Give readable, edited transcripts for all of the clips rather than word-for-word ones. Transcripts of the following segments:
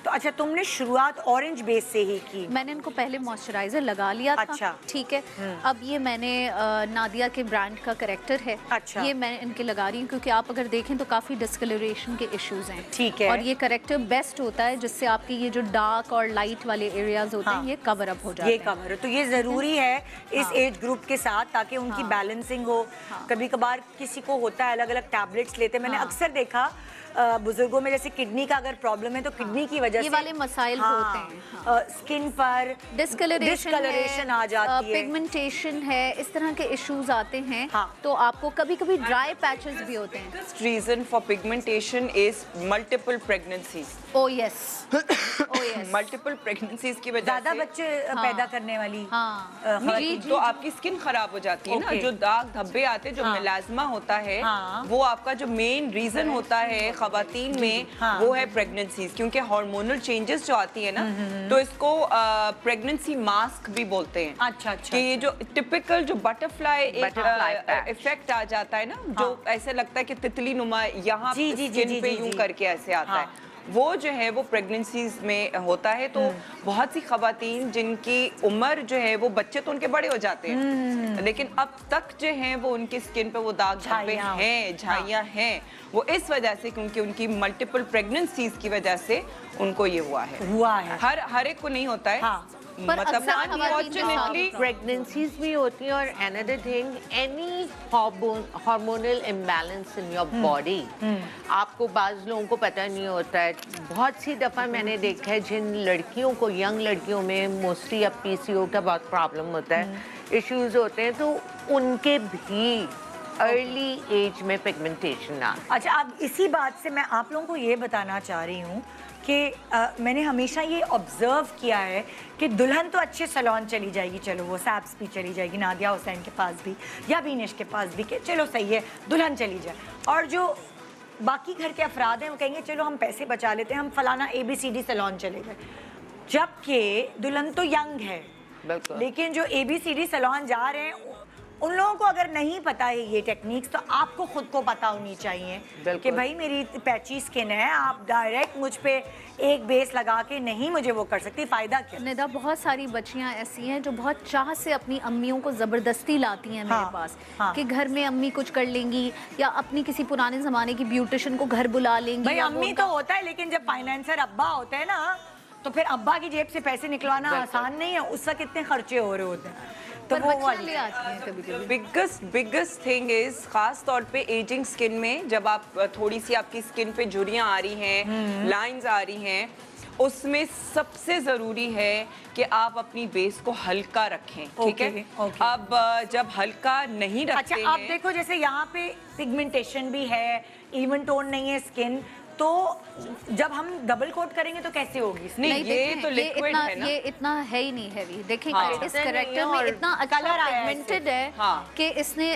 तो अच्छा, तुमने शुरुआत ऑरेंज बेस से ही की? मैंने इनको पहले मॉइस्चराइजर लगा लिया था। अच्छा। ठीक है। अब ये मैंने नादिया के ब्रांड का करेक्टर है। अच्छा। ये मैं इनके लगा रही हूँ क्योंकि आप अगर देखें तो काफ़ी डिस्कलरेशन के इश्यूज हैं। ठीक है। और ये करेक्टर बेस्ट होता है जिससे आपके ये जो डार्क और लाइट वाले एरियाज होते हैं ये कवर अप हो जाते हैं। ये कवर, तो ये ज़रूरी है इस एज ग्रुप के साथ ताकि उनकी बैलेंसिंग हो। कभी कभार किसी को होता है अलग अलग टैबलेट्स लेते हैं, मैंने अक्सर देखा बुजुर्गों में, जैसे किडनी का अगर प्रॉब्लम है तो किडनी की वजह से ये वाले मसाइल होते हैं। स्किन पर डिस्कलरेशन आ जाती है, पिगमेंटेशन है, इस तरह के इश्यूज आते हैं। तो आपको कभी कभी ड्राई पैचेस भी होते हैं। Reason for pigmentation is multiple pregnancies. Oh yes, oh yes. Multiple pregnancies की वजह ज्यादा से बच्चे पैदा करने वाली तो आपकी स्किन खराब हो जाती है ना। जो दाग धब्बे आते हैं, जो मेलाज्मा होता है, वो आपका जो मेन रीजन होता है खवातीन में, वो है प्रेगनेंसीज। क्योंकि हार्मोनल चेंजेस जो आती है ना, तो इसको प्रेगनेंसी मास्क भी बोलते हैं। अच्छा अच्छा। कि ये जो टिपिकल जो बटरफ्लाई इफेक्ट आ जाता है ना, जो ऐसे लगता है कि तितली नुमा यहाँ स्किन पे यूं करके ऐसे आता है, वो जो है वो प्रेगनेंसीज में होता है। तो बहुत सी खवातीन जिनकी उम्र जो है वो, बच्चे तो उनके बड़े हो जाते हैं, लेकिन अब तक जो है वो उनकी स्किन पे वो दाग धब्बे हैं, झाइयाँ हैं, वो इस वजह से क्योंकि उनकी मल्टीपल प्रेगनेंसीज की वजह से उनको ये हुआ है। हर एक को नहीं होता है। मतलब अनफॉर्चुनेटली प्रेगनेंसीज भी होती हैं। और another thing, any hormonal imbalance in your body, आपको बाज लोगों को पता नहीं होता है। बहुत सी दफ़ा मैंने देखा है जिन लड़कियों को, यंग लड़कियों में मोस्टली अब पीसीओ का बहुत प्रॉब्लम होता है, इश्यूज होते हैं, तो उनके भी अर्ली एज में पिगमेंटेशन आ। अच्छा, अब इसी बात से मैं आप लोगों को ये बताना चाह रही हूँ कि मैंने हमेशा ये ऑब्जर्व किया है कि दुल्हन तो अच्छे सैलून चली जाएगी, चलो वो सैप्स भी चली जाएगी, नादिया हुसैन के पास भी या बीनेश के पास भी, कि चलो सही है दुल्हन चली जाए, और जो बाकी घर के अफराद हैं वो कहेंगे चलो हम पैसे बचा लेते हैं, हम फलाना ABCD सैलून चले गए। जबकि दुल्हन तो यंग है, लेकिन जो ABCD सैलून जा रहे हैं, उन लोगों को अगर नहीं पता है ये टेक्निक्स, तो आपको खुद को पता होनी चाहिए कि भाई मेरी पैची स्किन है, आप डायरेक्ट मुझ पे एक बेस लगा के नहीं मुझे वो कर सकती, फायदा क्या? निदा, बहुत सारी बच्चियां ऐसी हैं जो बहुत चाह से अपनी अम्मियों को ज़बरदस्ती लाती हैं मेरे पास, कि घर में अम्मी कुछ कर लेंगी, या अपनी किसी पुराने ज़माने की ब्यूटिशियन को घर बुला लेंगी। भाई अम्मी तो होता है, लेकिन जब फाइनेंसर अब्बा होते हैं ना, तो फिर अब्बा की जेब से पैसे निकलवाना आसान नहीं है, उस वक्त कितने खर्चे हो रहे होते हैं। तो वो ले आती हैं कभी-कभी। बिगेस्ट थिंग इज, खास तौर पे एजिंग स्किन में, जब आप थोड़ी सी आपकी स्किन पे झुर्रियाँ आ रही हैं, लाइंस आ रही हैं, उसमें सबसे जरूरी है कि आप अपनी बेस को हल्का रखें। ठीक है। अब जब हल्का नहीं रखते अच्छा, आप देखो जैसे यहाँ पे पिगमेंटेशन भी है, इवन टोन नहीं है स्किन, तो जब हम डबल कोट करेंगे तो कैसे होगी? नहीं, ये तो लिक्विड है ना, ये इतना है ही नहीं हैवी। देखिए इस कैरेक्टर में इतना अच्छा पिगमेंटेड है कि इसने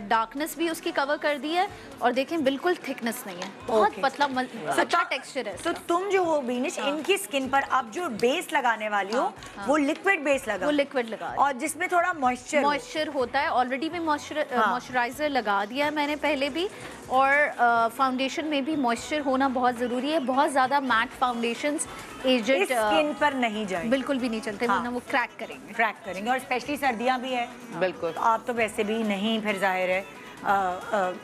डार्कनेस भी उसकी कवर कर दी है, और देखें बिल्कुल थिकनेस नहीं है, बहुत पतला अच्छा टेक्सचर है। तो तुम जो हो बीनिश, इनकी स्किन पर आप जो बेस लगाने वाली हो वो लिक्विड बेस लगा, वो लिक्विड लगा, और जिसमें थोड़ा मॉइस्चर होता है। ऑलरेडी में मॉइस्चराइजर लगा दिया है मैंने पहले भी, और फाउंडेशन में भी मॉइस्चर होना बहुत ज़रूरी है। बहुत ज़्यादा मैट फाउंडेशंस एजेड स्किन पर नहीं जाए, बिल्कुल भी नहीं चलते, वरना वो क्रैक करेंगे, और स्पेशली सर्दियाँ भी है। बिल्कुल। तो आप तो वैसे भी नहीं, फिर जाहिर है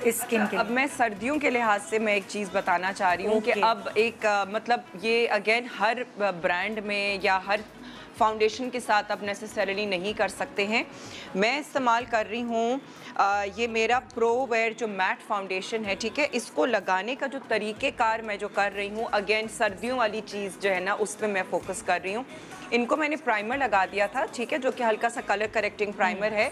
इस स्किन के। अब मैं सर्दियों के लिहाज से मैं एक चीज़ बताना चाह रही हूँ कि अब एक मतलब ये अगेन हर ब्रांड में या हर फाउंडेशन के साथ आप नेसेसरीली नहीं कर सकते हैं। मैं इस्तेमाल कर रही हूँ ये मेरा प्रो वेयर जो मैट फाउंडेशन है, ठीक है। इसको लगाने का जो तरीक़ेकार मैं जो कर रही हूँ, अगेन सर्दियों वाली चीज़ जो है ना, उस पर मैं फोकस कर रही हूँ। इनको मैंने प्राइमर लगा दिया था, ठीक है, जो कि हल्का सा कलर करेक्टिंग प्राइमर है,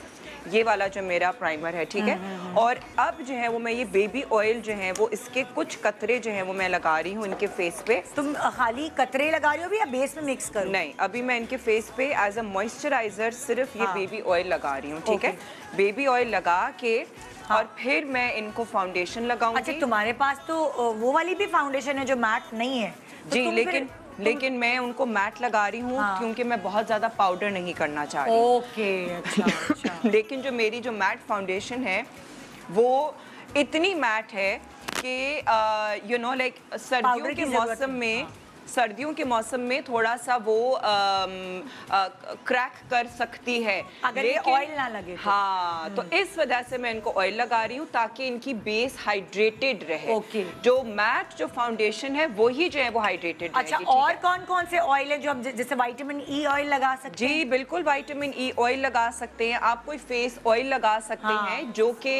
ये वाला जो मेरा प्राइमर है, ठीक है। और अब जो है वो मैं ये बेबी ऑयल जो है वो इसके कुछ कतरे जो है वो मैं लगा रही हूँ इनके फेस पे। तुम खाली कतरे लगा रही हो भी या बेस में मिक्स करो? नहीं, अभी मैं इनके फेस पे एज अ मॉइस्चराइजर सिर्फ ये बेबी ऑयल लगा रही हूँ, ठीक है। बेबी ऑयल लगा के और फिर मैं इनको फाउंडेशन लगाऊंगी। अच्छा, तुम्हारे पास तो वो वाली भी फाउंडेशन है जो मैट नहीं है? जी, लेकिन मैं उनको मैट लगा रही हूँ क्योंकि मैं बहुत ज़्यादा पाउडर नहीं करना चाह रही। ओके, अच्छा। लेकिन जो मेरी जो मैट फाउंडेशन है वो इतनी मैट है कि यू नो लाइक सर्दियों के मौसम में सर्दियों के मौसम में थोड़ा सा वो क्रैक कर सकती है अगर ये लेकिन- ऑयल ना लगे तो। हाँ, तो इस वजह से मैं इनको ऑयल लगा रही हूँ ताकि इनकी बेस हाइड्रेटेड रहे। ओके। जो मैट जो फाउंडेशन है वही जो है वो हाइड्रेटेड अच्छा, और कौन कौन से ऑयल है जो हम जैसे विटामिन ई ऑयल लगा सकते हैं? जी बिल्कुल, विटामिन ई ऑयल लगा सकते हैं आप, कोई फेस ऑयल लगा सकते हाँ। हैं जो कि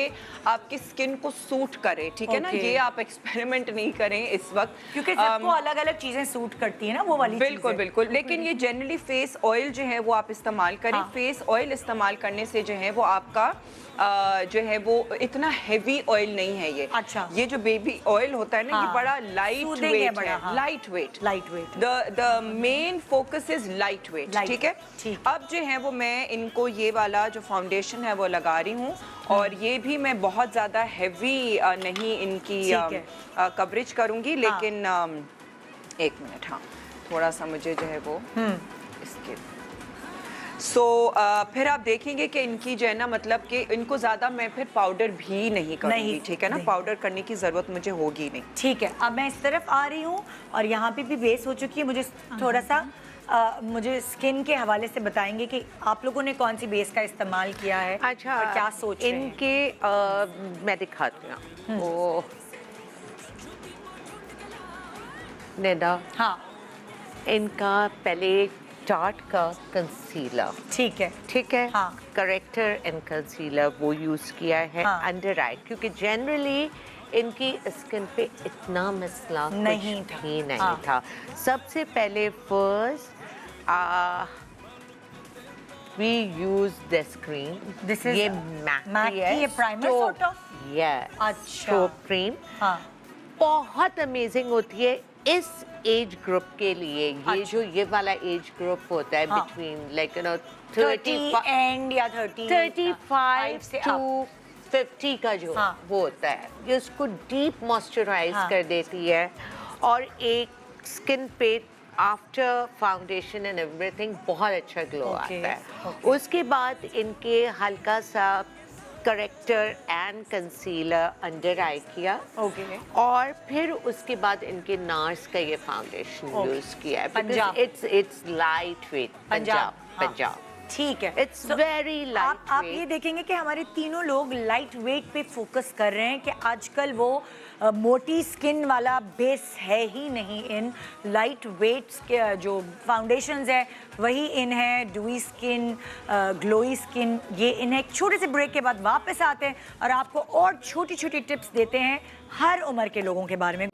आपकी स्किन को सूट करे, ठीक है ना। ओके। ये आप एक्सपेरिमेंट नहीं करें इस वक्त, क्योंकि सबको अलग अलग चीजें सूट करती है ना, वो वाली बिल्कुल चीजें। बिल्कुल। लेकिन ये जनरली फेस ऑयल जो है वो आप इस्तेमाल करें। हाँ। फेस ऑयल इस्तेमाल करने से जो है वो आपका जो है वो इतना हेवी ऑयल नहीं है ये। अच्छा। ये जो बेबी ऑयल होता है ना, हाँ। ये बड़ा लाइट Soothing है वेट बड़ा, है, हाँ। Light weight. Light weight. The main focus is light weight, Light, ठीक है। ठीक। अब जो है वो मैं इनको ये वाला जो फाउंडेशन है वो लगा रही हूँ, और ये भी मैं बहुत ज़्यादा हैवी नहीं इनकी ठीक है। कवरेज करूँगी, लेकिन एक मिनट, हाँ, थोड़ा सा मुझे जो है वो इसके फिर आप देखेंगे कि इनकी जो है ना, मतलब कि इनको ज़्यादा मैं फिर पाउडर भी नहीं करूँगी, नहीं, ठीक है ना। नहीं। पाउडर करने की ज़रूरत मुझे होगी नहीं। ठीक है, अब मैं इस तरफ आ रही हूँ और यहाँ पे भी बेस हो चुकी है। मुझे थोड़ा सा मुझे स्किन के हवाले से बताएंगे कि आप लोगों ने कौन सी बेस का इस्तेमाल किया है अच्छा, और क्या सोच रहे हैं? इनके मैं दिखाती हूँ। ओ नेदा, हाँ इनका पहले टार्ट का कंसीलर, ठीक है, ठीक है, हाँ। करेक्टर एंड कंसीलर वो यूज़ किया है हाँ। अंडर आई, क्योंकि जनरली इनकी स्किन पे इतना मसला नहीं कुछ था। भी नहीं हाँ। था। सबसे पहले first we use this cream, This is ये MAC MAC की है, primer sort of? अच्छा। स्ट्रोब क्रीम हाँ, बहुत अमेजिंग होती है इस एज ग्रुप के लिए। ये अच्छा। जो ये वाला एज ग्रुप होता है हाँ। Between like you know 30 and या 35 से टू 50 का जो हाँ। वो होता है, ये उसको डीप मॉइस्चराइज हाँ। कर देती है, और एक स्किन पे आफ्टर फाउंडेशन एंड एवरीथिंग बहुत अच्छा ग्लो Okay, आता है। okay. उसके बाद इनके हल्का सा करेक्टर एंड कंसीलर अंडर आई किया, ओके। और फिर उसके बाद इनके नार्स का ये फाउंडेशन Okay. यूज किया है। Punjab. Its light weight. Punjab, हाँ। पंजाब। ठीक है, It's very आप lightweight. ये देखेंगे कि हमारे तीनों लोग लाइट वेट पे फोकस कर रहे हैं कि आजकल वो मोटी स्किन वाला बेस है ही नहीं इन। लाइट वेट्स के जो फाउंडेशंस है वही इन है, डुई स्किन, ग्लोई स्किन, ये इन है। एक छोटे से ब्रेक के बाद वापस आते हैं और आपको और छोटी छोटी टिप्स देते हैं हर उम्र के लोगों के बारे में।